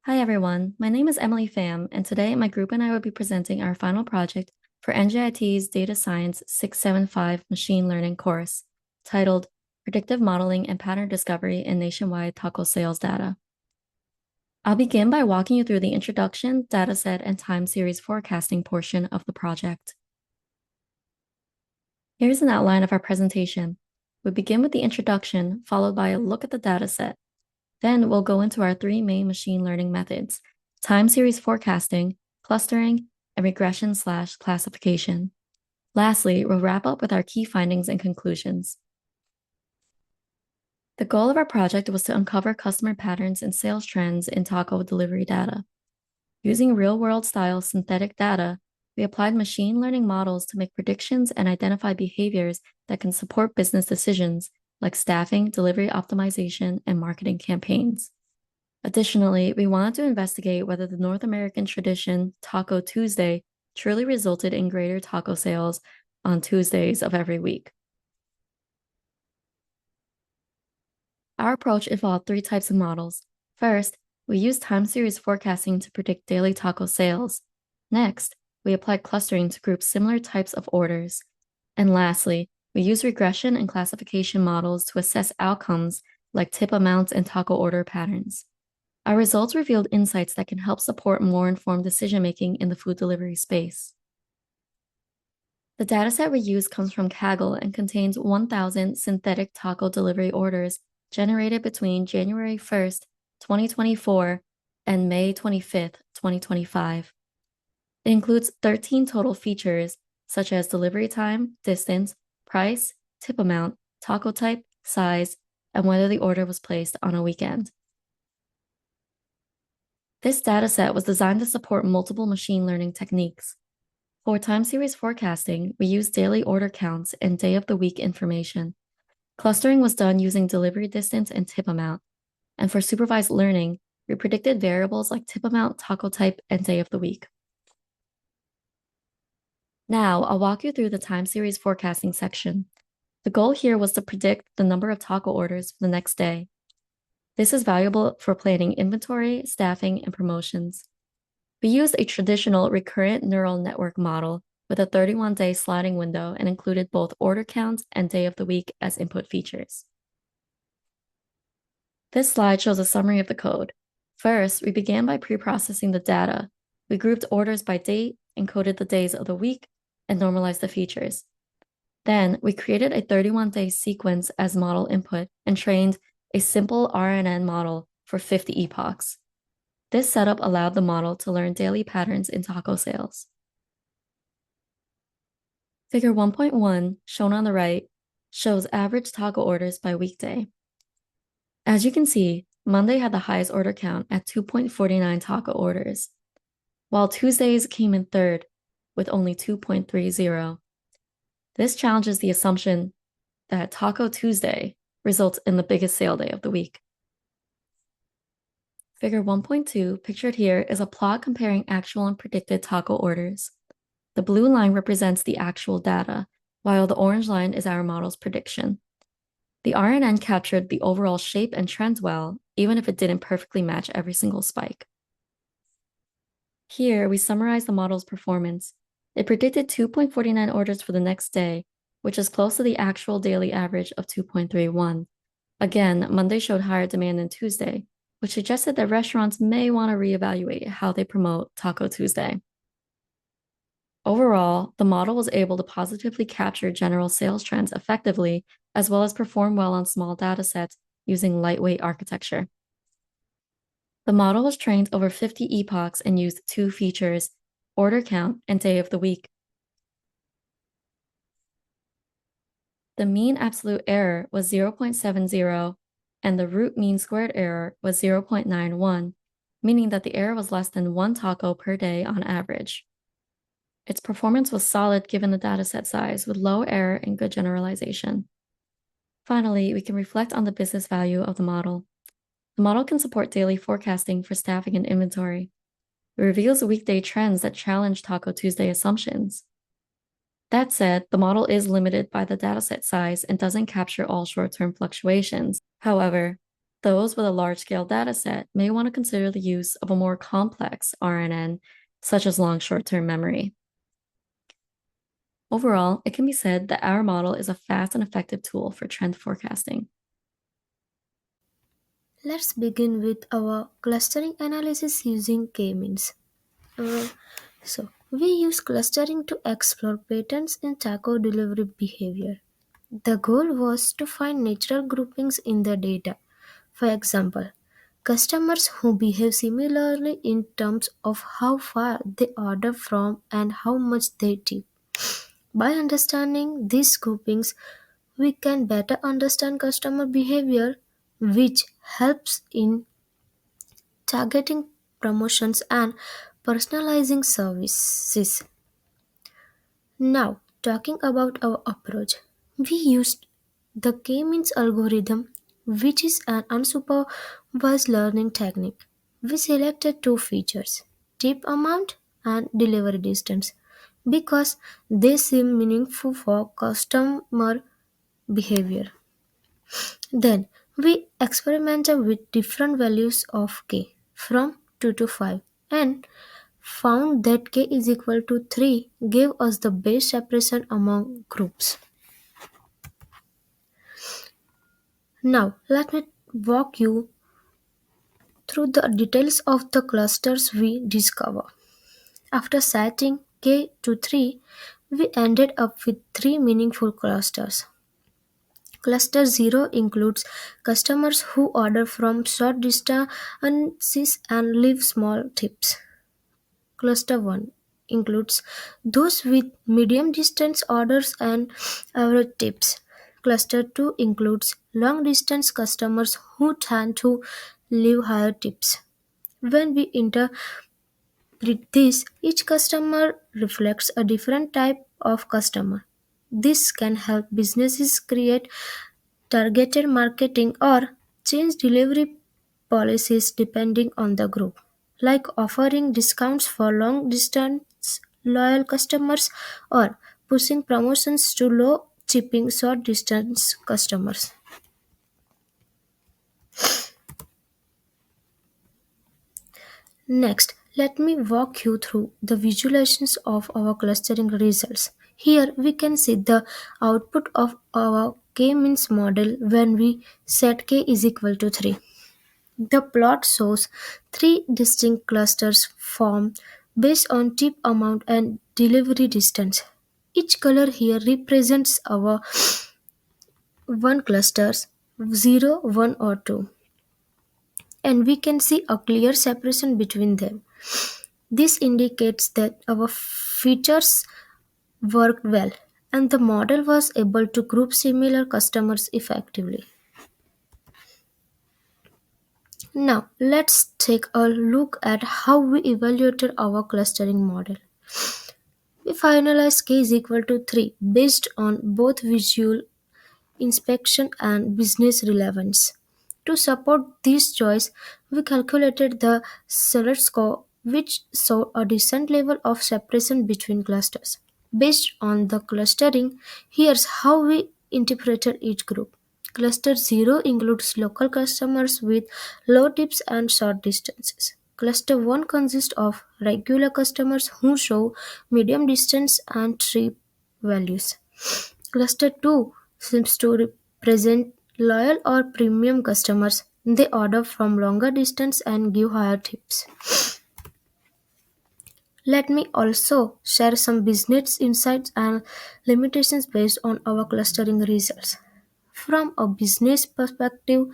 Hi everyone, my name is Emily Pham, and today my group and I will be presenting our final project for NJIT's Data Science 675 Machine Learning course, titled Predictive Modeling and Pattern Discovery in Nationwide Taco Sales Data. I'll begin by walking you through the introduction, dataset, and time series forecasting portion of the project. Here's an outline of our presentation. We begin with the introduction, followed by a look at the dataset. Then we'll go into our three main machine learning methods: time series forecasting, clustering, and regression/classification. Lastly, we'll wrap up with our key findings and conclusions. The goal of our project was to uncover customer patterns and sales trends in taco delivery data. Using real-world style synthetic data, we applied machine learning models to make predictions and identify behaviors that can support business decisions like staffing, delivery optimization, and marketing campaigns. Additionally, we wanted to investigate whether the North American tradition Taco Tuesday truly resulted in greater taco sales on Tuesdays of every week. Our approach involved three types of models. First, we used time series forecasting to predict daily taco sales. Next, we applied clustering to group similar types of orders. And lastly, we use regression and classification models to assess outcomes like tip amounts and taco order patterns. Our results revealed insights that can help support more informed decision-making in the food delivery space. The dataset we use comes from Kaggle and contains 1,000 synthetic taco delivery orders generated between January 1st, 2024 and May 25th, 2025. It includes 13 total features such as delivery time, distance, price, tip amount, taco type, size, and whether the order was placed on a weekend. This dataset was designed to support multiple machine learning techniques. For time series forecasting, we used daily order counts and day of the week information. Clustering was done using delivery distance and tip amount. And for supervised learning, we predicted variables like tip amount, taco type, and day of the week. Now, I'll walk you through the time series forecasting section. The goal here was to predict the number of taco orders for the next day. This is valuable for planning inventory, staffing, and promotions. We used a traditional recurrent neural network model with a 31-day sliding window and included both order counts and day of the week as input features. This slide shows a summary of the code. First, we began by pre-processing the data. We grouped orders by date, encoded the days of the week, and normalized the features. Then, we created a 31-day sequence as model input and trained a simple RNN model for 50 epochs. This setup allowed the model to learn daily patterns in taco sales. Figure 1.1, shown on the right, shows average taco orders by weekday. As you can see, Monday had the highest order count at 2.49 taco orders, while Tuesdays came in third with only 2.30. This challenges the assumption that Taco Tuesday results in the biggest sale day of the week. Figure 1.2, pictured here, is a plot comparing actual and predicted taco orders. The blue line represents the actual data, while the orange line is our model's prediction. The RNN captured the overall shape and trend well, even if it didn't perfectly match every single spike. Here, we summarize the model's performance. It predicted 2.49 orders for the next day, which is close to the actual daily average of 2.31. Again, Monday showed higher demand than Tuesday, which suggested that restaurants may want to reevaluate how they promote Taco Tuesday. Overall, the model was able to positively capture general sales trends effectively, as well as perform well on small datasets using lightweight architecture. The model was trained over 50 epochs and used two features: order count and day of the week. The mean absolute error was 0.70, and the root mean squared error was 0.91, meaning that the error was less than one taco per day on average. Its performance was solid given the dataset size, with low error and good generalization. Finally, we can reflect on the business value of the model. The model can support daily forecasting for staffing and inventory. It reveals weekday trends that challenge Taco Tuesday assumptions. That said, the model is limited by the dataset size and doesn't capture all short-term fluctuations. However, Those with a large scale dataset may want to consider the use of a more complex RNN, such as long short term memory. Overall, it can be said that our model is a fast and effective tool for trend forecasting. Let's begin with our clustering analysis using k-means. Uh, we use clustering to explore patterns in taco delivery behavior. The goal was to find natural groupings in the data. For example, customers who behave similarly in terms of how far they order from and how much they tip. By understanding these groupings, we can better understand customer behavior, which helps in targeting promotions and personalizing services. Now, talking about our approach, we used the K-means algorithm, which is an unsupervised learning technique. We selected two features, tip amount and delivery distance, because they seem meaningful for customer behavior. Then we experimented with different values of k from 2 to 5 and found that k is equal to 3 gave us the best separation among groups. Now let me walk you through the details of the clusters we discover. After setting k to 3, we ended up with three meaningful clusters. Cluster 0 includes customers who order from short distances and leave small tips. Cluster 1 includes those with medium distance orders and average tips. Cluster 2 includes long distance customers who tend to leave higher tips. When we interpret this, each customer reflects a different type of customer. This can help businesses create targeted marketing or change delivery policies depending on the group, like offering discounts for long distance loyal customers or pushing promotions to low shipping short distance customers. Next, let me walk you through the visualizations of our clustering results. Here we can see the output of our k-means model when we set k is equal to 3. The plot shows three distinct clusters formed based on tip amount and delivery distance. Each color here represents our one clusters 0, 1 or 2, and we can see a clear separation between them. This indicates that our features worked well and the model was able to group similar customers effectively. Now, let's take a look at how we evaluated our clustering model. We finalized k is equal to 3 based on both visual inspection and business relevance. To support this choice, we calculated the Seller score, which showed a decent level of separation between clusters. Based on the clustering, here's how we interpreted each group. Cluster 0 includes local customers with low tips and short distances. Cluster 1 consists of regular customers who show medium distance and trip values. Cluster 2 seems to represent loyal or premium customers. They order from longer distance and give higher tips. Let me also share some business insights and limitations based on our clustering results. From a business perspective,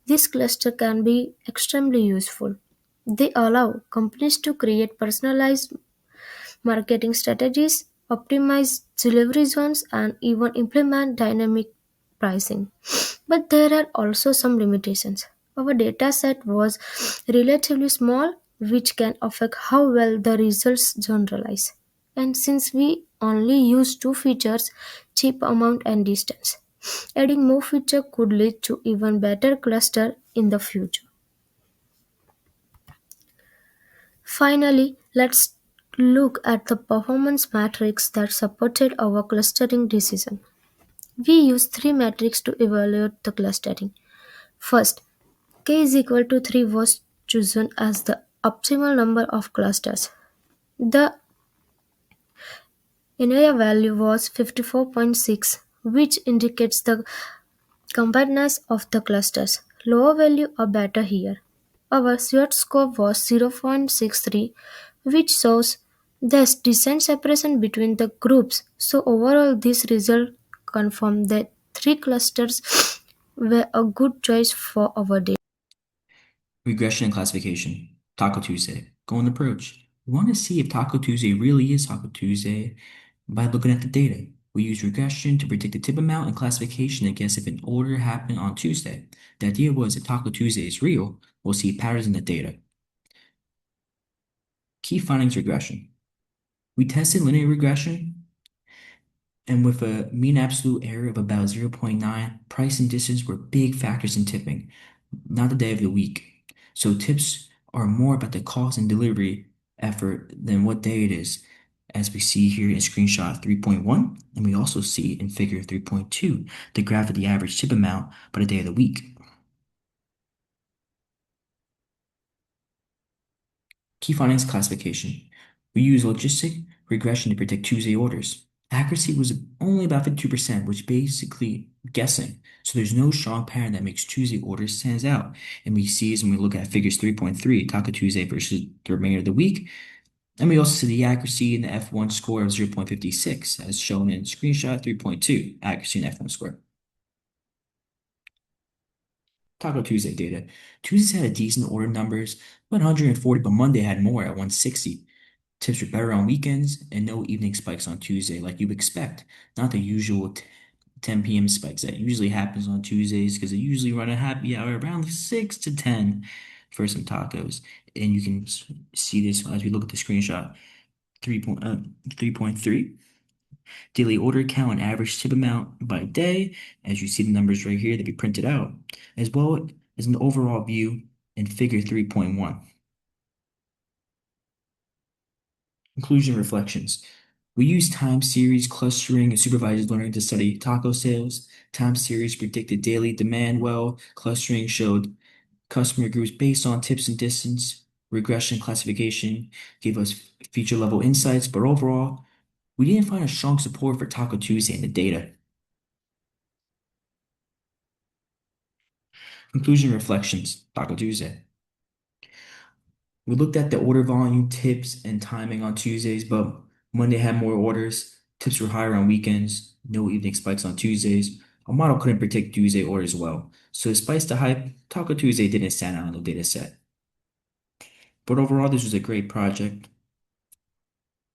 this cluster can be extremely useful. They allow companies to create personalized marketing strategies, optimize delivery zones, and even implement dynamic pricing. But there are also some limitations. Our data set was relatively small, which can affect how well the results generalize. And since we only use two features, chip amount and distance, adding more feature could lead to even better cluster in the future. Finally, let's look at the performance metrics that supported our clustering decision. We use three metrics to evaluate the clustering. First, k is equal to 3 was chosen as the optimal number of clusters. The inner value was 54.6, which indicates the compactness of the clusters. Lower value are better here. Our Z score was 0.63, which shows the decent separation between the groups. So overall, this result confirmed that three clusters were a good choice for our data. Regression and classification. Taco Tuesday. Golden approach. We want to see if Taco Tuesday really is Taco Tuesday by looking at the data. We use regression to predict the tip amount and classification to guess if an order happened on Tuesday. The idea was if Taco Tuesday is real, we'll see patterns in the data. Key findings regression. We tested linear regression, and with a mean absolute error of about 0.9, price and distance were big factors in tipping, not the day of the week. So tips are more about the cost and delivery effort than what day it is, as we see here in screenshot 3.1, and we also see in figure 3.2, the graph of the average tip amount by the day of the week. Key findings classification. We use logistic regression to predict Tuesday orders. Accuracy was only about 52%, which basically guessing. So there's no strong pattern that makes Tuesday orders stands out. And we see as when we look at figures 3.3, Taco Tuesday versus the remainder of the week. And we also see the accuracy in the F1 score of 0.56, as shown in screenshot 3.2, accuracy in F1 score. Taco Tuesday data. Tuesdays had a decent order numbers, about 140, but Monday had more at 160. Tips were better on weekends and no evening spikes on Tuesday like you expect, not the usual 10 p.m. spikes that usually happens on Tuesdays because they usually run a happy hour around 6 to 10 for some tacos. And you can see this as we look at the screenshot 3.3. Daily order count and average tip amount by day, as you see the numbers right here that we printed out, as well as an overall view in figure 3.1. Conclusion reflections. We use time series clustering and supervised learning to study taco sales. Time series predicted daily demand well. Clustering showed customer groups based on tips and distance. Regression classification gave us feature level insights, but overall, we didn't find a strong support for Taco Tuesday in the data. Conclusion reflections. Taco Tuesday. We looked at the order volume, tips, and timing on Tuesdays, but Monday had more orders. Tips were higher on weekends, no evening spikes on Tuesdays. Our model couldn't predict Tuesday orders well. So despite the hype, Taco Tuesday didn't stand out on the data set. But overall, this was a great project.